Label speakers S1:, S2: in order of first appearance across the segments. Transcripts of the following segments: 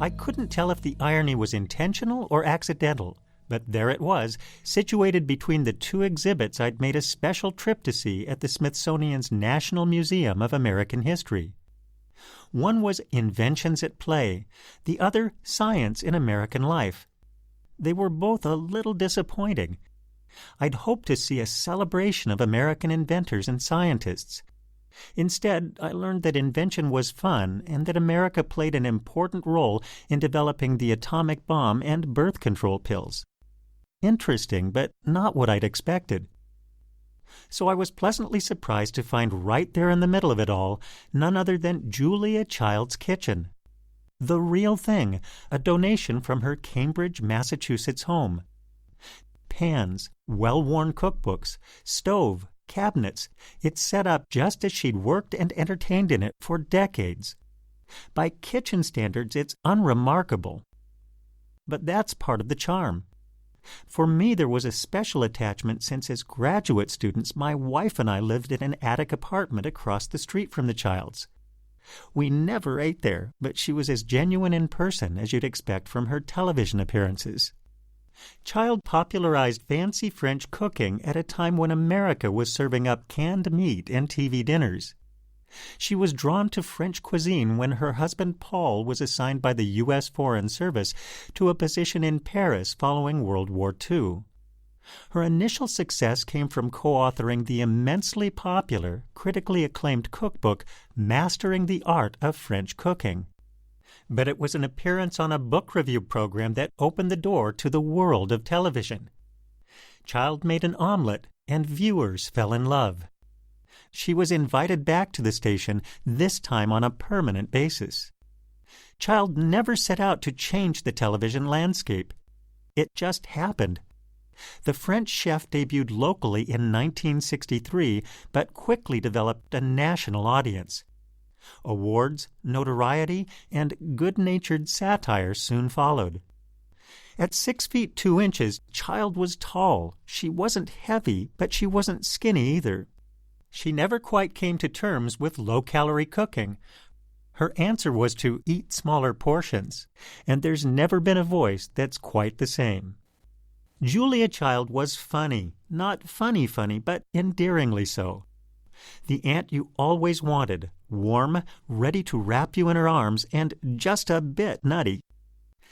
S1: I couldn't tell if the irony was intentional or accidental, but there it was, situated between the two exhibits I'd made a special trip to see at the Smithsonian's National Museum of American History. One was Inventions at Play, the other Science in American Life. They were both a little disappointing. I'd hoped to see a celebration of American inventors and scientists. Instead, I learned that invention was fun and that America played an important role in developing the atomic bomb and birth control pills. Interesting, but not what I'd expected. So I was pleasantly surprised to find right there in the middle of it all none other than Julia Child's kitchen. The real thing, a donation from her Cambridge, Massachusetts home. Pans, well-worn cookbooks, stove, cabinets. It's set up just as she'd worked and entertained in it for decades. By kitchen standards, it's unremarkable. But that's part of the charm. For me, there was a special attachment since as graduate students, my wife and I lived in an attic apartment across the street from the Childs. We never ate there, but she was as genuine in person as you'd expect from her television appearances. Child popularized fancy French cooking at a time when America was serving up canned meat and TV dinners. She was drawn to French cuisine when her husband Paul was assigned by the U.S. Foreign Service to a position in Paris following World War II. Her initial success came from co-authoring the immensely popular, critically acclaimed cookbook Mastering the Art of French Cooking. But it was an appearance on a book review program that opened the door to the world of television. Child made an omelet, and viewers fell in love. She was invited back to the station, this time on a permanent basis. Child never set out to change the television landscape. It just happened. The French chef debuted locally in 1963, but quickly developed a national audience. Awards, notoriety, and good-natured satire soon followed. At 6 feet 2 inches, Child was tall. She wasn't heavy, but she wasn't skinny either. She never quite came to terms with low-calorie cooking. Her answer was to eat smaller portions, and there's never been a voice that's quite the same. Julia Child was funny, not funny, but endearingly so. The aunt you always wanted, warm, ready to wrap you in her arms, and just a bit nutty.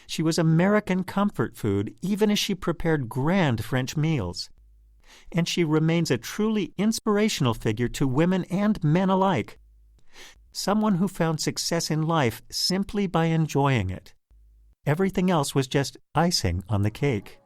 S1: She was American comfort food, even as she prepared grand French meals. And she remains a truly inspirational figure to women and men alike. Someone who found success in life simply by enjoying it. Everything else was just icing on the cake.